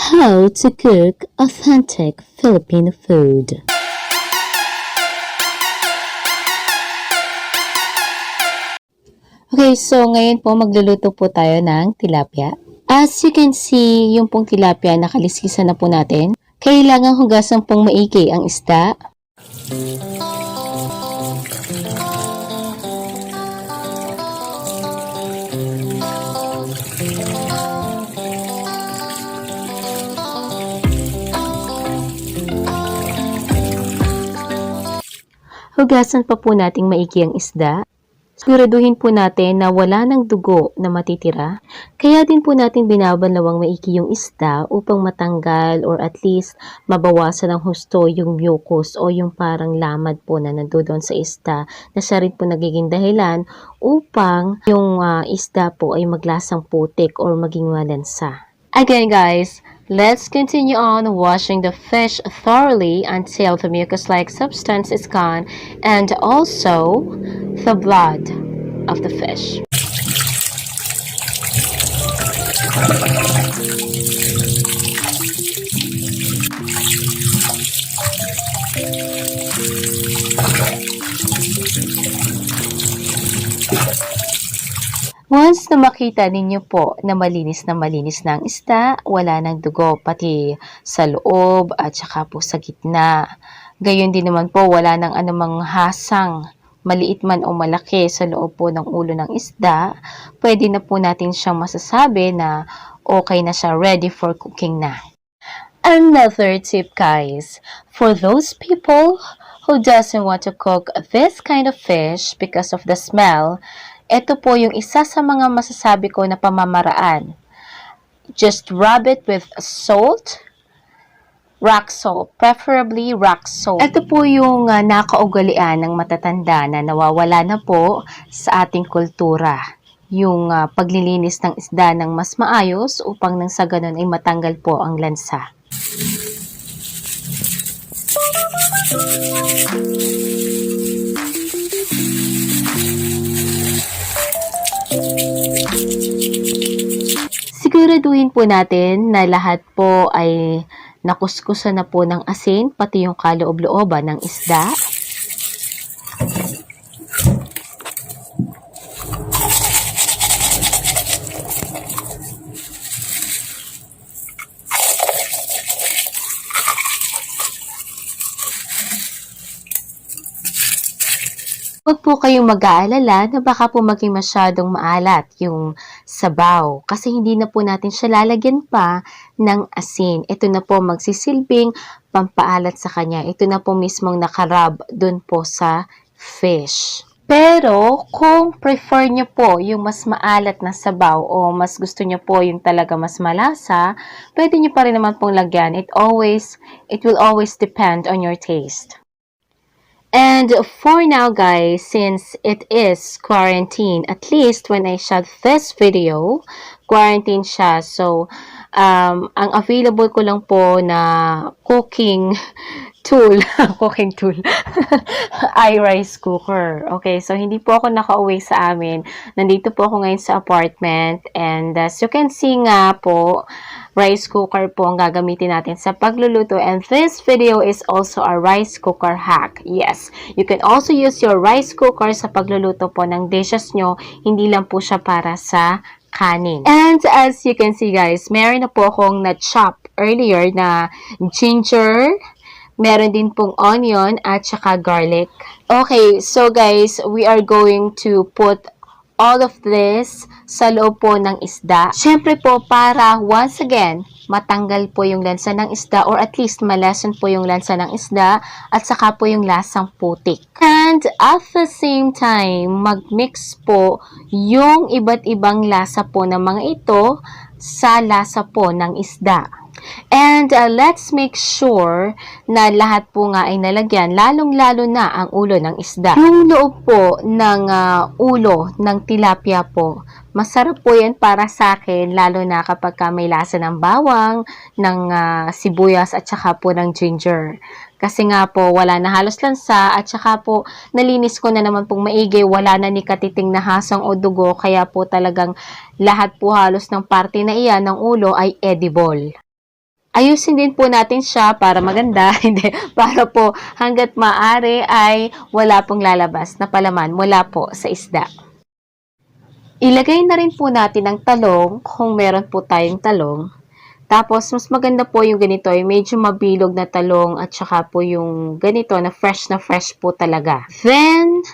How to cook authentic Filipino food. Okay, so ngayon po magluluto po tayo ng tilapia. As you can see, yung pong tilapia nakalisisan na po natin. Kailangan hugasan pong maigi ang isda. Hugasan pa po nating maigi ang isda. Siguraduhin po natin na wala ng dugo na matitira. Kaya din po natin binabanlawang maigi yung isda upang matanggal or at least mabawasan ng husto yung mucus o yung parang lamad po na nandoon sa isda na siya rin po nagiging dahilan upang yung isda po ay maglasang putik or maging malansa. Again guys, let's continue on washing the fish thoroughly until the mucus-like substance is gone and also the blood of the fish. Once na makita ninyo po na malinis na ang isda, wala ng dugo pati sa loob at saka po sa gitna. Gayon din naman po wala ng anumang hasang, maliit man o malaki sa loob po ng ulo ng isda, pwede na po natin siyang masasabi na okay na siya, ready for cooking na. Another tip guys, for those people who doesn't want to cook this kind of fish because of the smell, ito po yung isa sa mga masasabi ko na pamamaraan. Just rub it with salt, rock salt, preferably rock salt. Ito po yung nakaugalian ng matatanda na nawawala na po sa ating kultura. Yung paglilinis ng isda ng mas maayos upang nang sa ganun ay matanggal po ang lansa. Siguraduhin po natin na lahat po ay nakuskusan na po ng asin, pati yung kaloob-looban ng isda. Huwag po kayong mag-aalala na baka po maging masyadong maalat yung sabaw kasi hindi na po natin siya lalagyan pa ng asin. Ito na po magsisilbing pampaalat sa kanya. Ito na po mismong nakarab dun po sa fish. Pero kung prefer nyo po yung mas maalat na sabaw o mas gusto nyo po yung talaga mas malasa, pwede nyo pa rin naman pong lagyan. It will always depend on your taste. And for now guys, since it is quarantine, at least when I shot this video, quarantine siya. So, ang available ko lang po na cooking tool, ay rice cooker. Okay, so hindi po ako nakauwi sa amin. Nandito po ako ngayon sa apartment. And as you can see nga po, rice cooker po ang gagamitin natin sa pagluluto. And this video is also a rice cooker hack. Yes, you can also use your rice cooker sa pagluluto po ng dishes nyo. Hindi lang po siya para sa kanin. And as you can see guys, meron na po akong na-chop earlier na ginger, meron din pong onion at saka garlic. Okay, so guys, we are going to put all of this sa loob po ng isda. Siyempre po para once again, matanggal po yung lansa ng isda or at least malason po yung lansa ng isda at saka po yung lasang putik. And at the same time, mag-mix po yung iba't ibang lasa po ng mga ito sa lasa po ng isda. And let's make sure na lahat po nga ay nalagyan, lalong-lalo na ang ulo ng isda. Yung loob po ng ulo ng tilapia po, masarap po yan para sa akin, lalo na kapag may lasa ng bawang, ng sibuyas at saka po ng ginger. Kasi nga po, wala na halos lansa at saka po, nalinis ko na naman pong maigi, wala na ni katiting na hasang o dugo, kaya po talagang lahat po halos ng parte na iyan ng ulo ay edible. Ayusin din po natin siya para maganda, hindi, para po hanggat maaari ay wala pong lalabas na palaman mula po sa isda. Ilagay na rin po natin ang talong kung meron po tayong talong. Tapos, mas maganda po yung ganito, yung medyo mabilog na talong at saka po yung ganito na fresh po talaga. Then,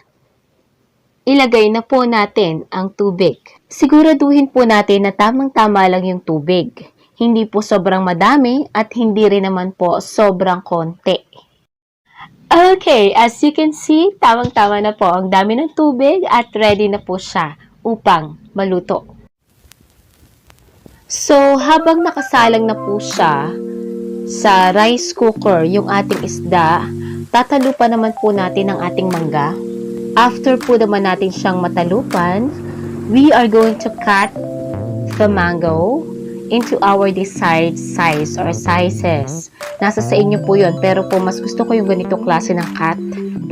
ilagay na po natin ang tubig. Siguraduhin po natin na tamang-tama lang yung tubig. Hindi po sobrang madami at hindi rin naman po sobrang konti. Okay, as you can see, tamang-tama na po. Ang dami ng tubig at ready na po siya upang maluto. So, habang nakasalang na po siya sa rice cooker, yung ating isda, tatalupan naman po natin ang ating mangga. After po naman natin siyang matalupan, we are going to cut the mango into our desired size or sizes. Nasa sa inyo po yun, pero po mas gusto ko yung ganito klase ng cut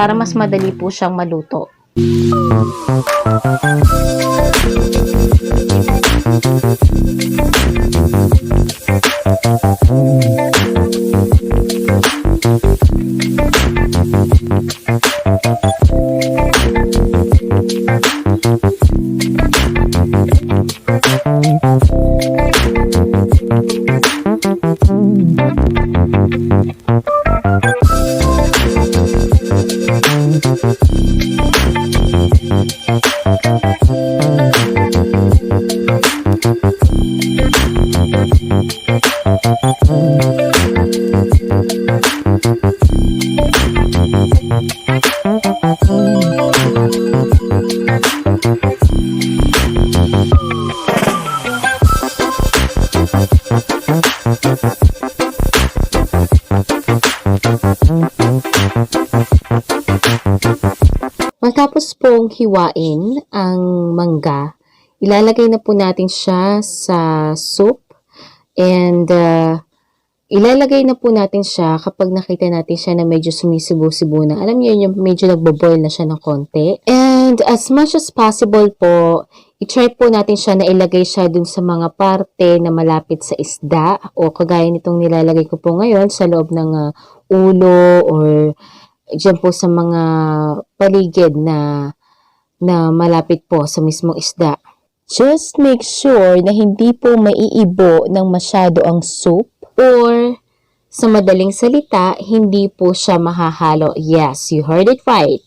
para mas madali po siyang maluto. Matapos pong hiwain ang mangga, ilalagay na po natin siya sa soup and ilalagay na po natin siya kapag nakita natin siya na medyo sumisibo-sibo na. Alam niyo yung medyo nagbo-boil na siya ng konti. And as much as possible po, i-try po natin siya na ilagay siya dun sa mga parte na malapit sa isda o kagaya nitong nilalagay ko po ngayon sa loob ng ulo or dyan po sa mga paligid na malapit po sa mismong isda. Just make sure na hindi po maiibo ng masyado ang soup or sa madaling salita, hindi po siya mahahalo. Yes, you heard it right.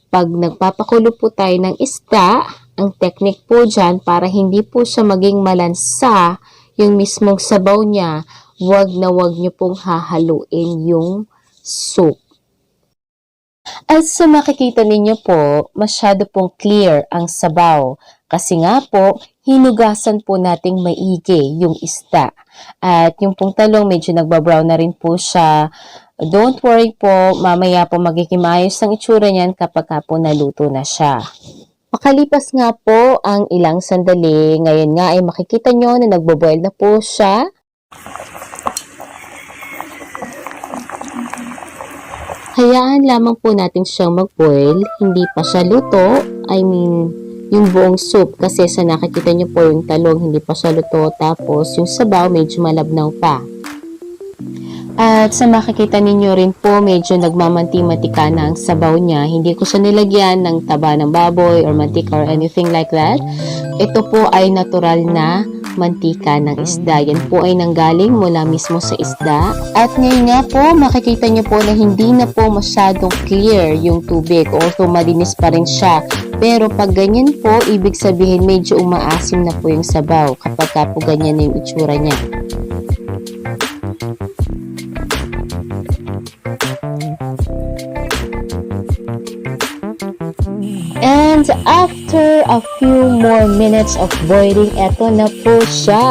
Pag nagpapakulo po tayo ng isda, ang technique po dyan para hindi po siya maging malansa yung mismong sabaw niya, wag na wag nyo pong hahaluin yung soup. At sa makikita ninyo po, masyado pong clear ang sabaw. Kasi nga po, hinugasan po nating maigi yung isda. At yung pong talong, medyo nagbabrown na rin po siya. Don't worry po, mamaya po magiging maayos ang itsura niyan kapag po naluto na siya. Makalipas nga po ang ilang sandali, ngayon nga ay makikita nyo na nagbo-boil na po siya. Hayaan lamang po natin siyang mag-boil, hindi pa siya luto, yung buong soup kasi sa nakikita nyo po yung talong hindi pa siya luto, tapos yung sabaw medyo malabnaw pa. At sa makikita ninyo rin po medyo nagmamanti-mantika na ang sabaw niya, hindi ko siya nilagyan ng taba ng baboy or mantika or anything like that. Ito po ay natural na mantika ng isda. Yan po ay nanggaling mula mismo sa isda. At ngayon nga po, makikita nyo po na hindi na po masyadong clear yung tubig. Although malinis pa rin siya. Pero pag ganyan po, ibig sabihin medyo umaasim na po yung sabaw kapag po ganyan na yung itsura niya. And after a few more minutes of boiling, eto na po siya.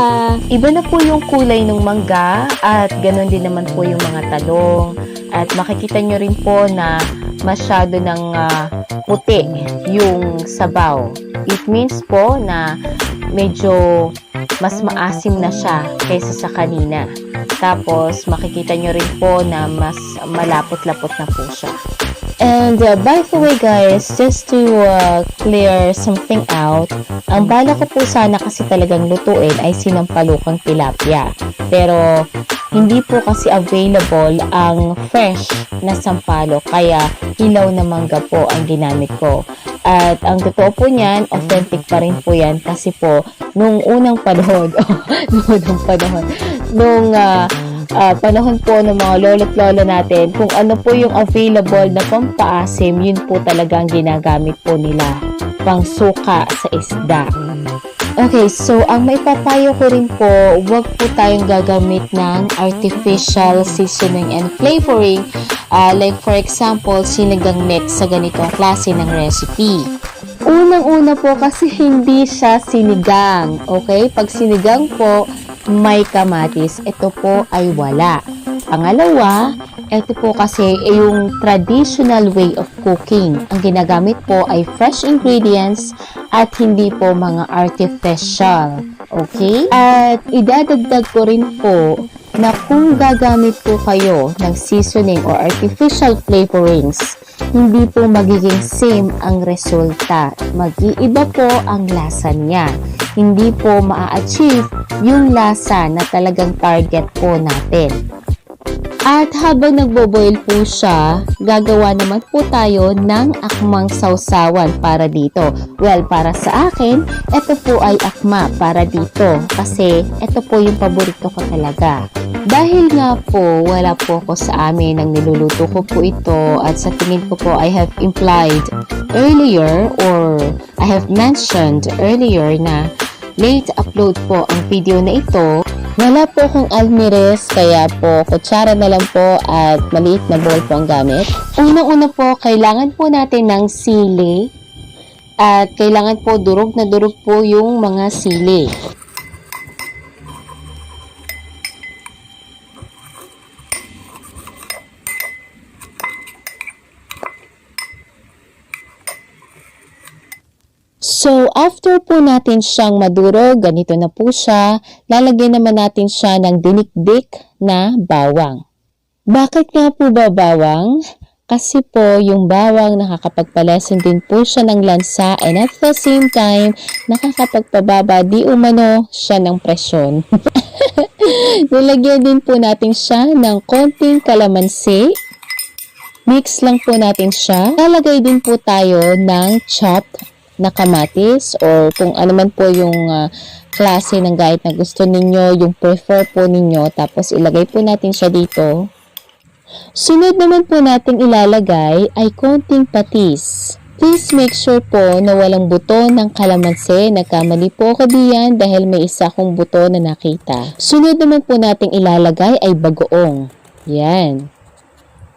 Iba na po yung kulay ng mangga at ganun din naman po yung mga talong. At makikita nyo rin po na masyado ng puti yung sabaw. It means po na medyo mas maasim na siya kaysa sa kanina. Tapos makikita nyo rin po na mas malapot-lapot na po siya. And by the way guys, just to clear something out, ang bala ko po sana kasi talagang lutuin ay sinampalukang tilapia. Pero Hindi po kasi available ang fresh na sampalok, kaya hilaw na mangga po ang ginamit ko. At ang totoo po niyan, authentic pa rin po yan kasi po nung unang panahon, nung panahon po ng mga lolo't lola natin, kung ano po yung available na pampaasim, yun po talaga ang ginagamit po nila, pang suka sa isda. Okay, so ang maipapayo ko rin po, huwag po tayong gagamit ng artificial seasoning and flavoring. Like for example, sinigang mix sa ganitong klase ng recipe. Unang-una po kasi hindi siya sinigang. Okay? Pag sinigang po, may kamatis. Ito po ay wala. Pangalawa, ito po kasi yung traditional way of cooking. Ang ginagamit po ay fresh ingredients at hindi po mga artificial. Okay? At idadagdag ko rin po na kung gagamit po kayo ng seasoning or artificial flavorings, hindi po magiging same ang resulta. Mag-iiba po ang lasa niya. Hindi po maa-achieve yung lasa na talagang target po natin. At habang nagbo-boil po siya, gagawa naman po tayo ng akmang sausawan para dito. Well, para sa akin, ito po ay akma para dito kasi ito po yung paborito ko talaga. Dahil nga po, wala po ako sa amin nang niluluto ko po ito at sa tingin ko po I have implied earlier or I have mentioned earlier na late upload po ang video na ito. Wala po akong almirez, kaya po kutsara na lang po at maliit na bowl po ang gamit. Unang-una po, kailangan po natin ng sili at kailangan po durog na durog po yung mga sili. So, after po natin siyang madurog, ganito na po siya, lalagyan naman natin siya ng dinikdik na bawang. Bakit nga po ba bawang? Kasi po, yung bawang nakakapagpalesin din po siya ng lansa and at the same time, nakakapagpababa di umano siya ng presyon. Nilagyan din po natin siya ng konting kalamansi. Mix lang po natin siya. Lalagay din po tayo ng chopped na kamatis or kung ano man po yung klase ng gayat na gusto ninyo, yung prefer po ninyo, tapos ilagay po natin siya dito. Sunod naman po natin ilalagay ay konting patis. Please make sure po na walang buto ng kalamansi. Nagkamali po ako diyan dahil may isa akong buto na nakita. Sunod naman po natin ilalagay ay bagoong. Yan.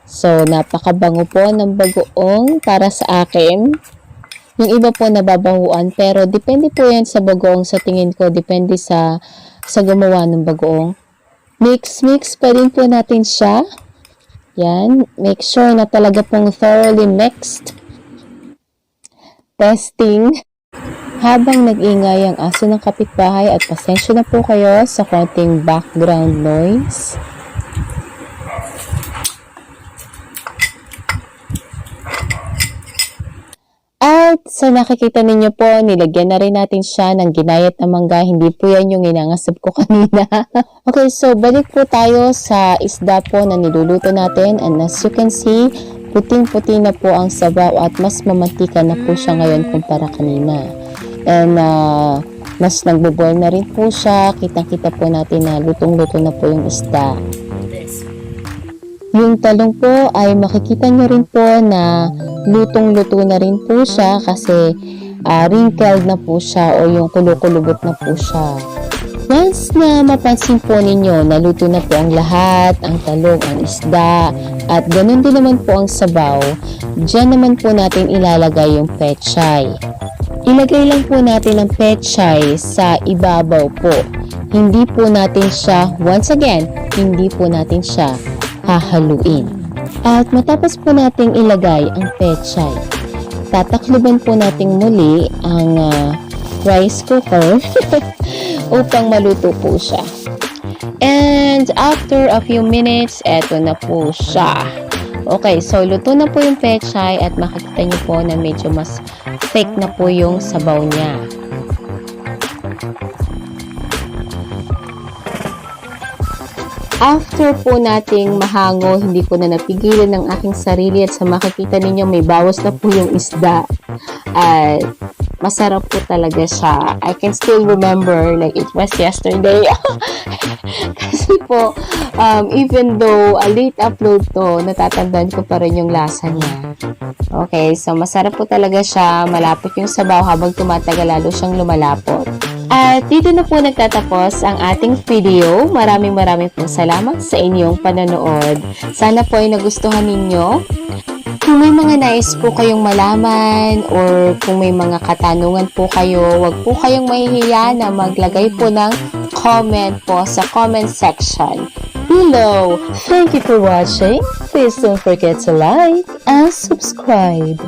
So, napakabango po ng bagoong para sa akin. Yung iba po nababahuan, pero depende po yan sa bagoong. Sa tingin ko, depende sa gumawa ng bagoong. Mix pa din po natin siya. Yan. Make sure na talaga pong thoroughly mixed. Testing. Habang nag-ingay ang aso ng kapitbahay at pasensya na po kayo sa konting background noise. At sa nakikita ninyo po, nilagyan na rin natin siya ng ginayat na mangga. Hindi po yan yung inangasab ko kanina. Okay, so balik po tayo sa isda po na niluluto natin. And as you can see, puting-puti na po ang sabaw at mas mamantika na po siya ngayon kumpara kanina. And mas nagbo-boil na rin po siya. Kitang-kita po natin na lutong-luto na po yung isda. Yung talong po ay makikita nyo rin po na lutong-luto na rin po siya kasi wrinkled na po siya o yung kulukulubot na po siya. Once na mapansin po ninyo na luto na po ang lahat, ang talong, ang isda, at ganun din naman po ang sabaw, dyan naman po natin ilalagay yung pechay. Ilagay lang po natin ang pechay sa ibabaw po. Hindi po natin siya, once again, hindi po natin siya hahaluin. At matapos po nating ilagay ang pechay, tatakluban po nating muli ang rice cooker upang maluto po siya. And after a few minutes, eto na po siya. Okay, so luto na po yung pechay at makikita nyo po na medyo mas thick na po yung sabaw niya. After po nating mahango, hindi ko na napigilan ng aking sarili at sa makikita ninyo may bawas na po yung isda. At masarap po talaga siya. I can still remember like it was yesterday. Kasi po, even though a late upload to, natatandaan ko pa rin yung lasa niya. Okay, so masarap po talaga siya. Malapot yung sabaw habang tumatagal, lalo siyang lumalapot. At dito na po nagtatapos ang ating video. Maraming pong salamat sa inyong panonood. Sana po ay nagustuhan ninyo. Kung may mga nais po kayong malaman or kung may mga katanungan po kayo, wag po kayong mahihiya na maglagay po ng comment po sa comment section below. Thank you for watching. Please don't forget to like and subscribe.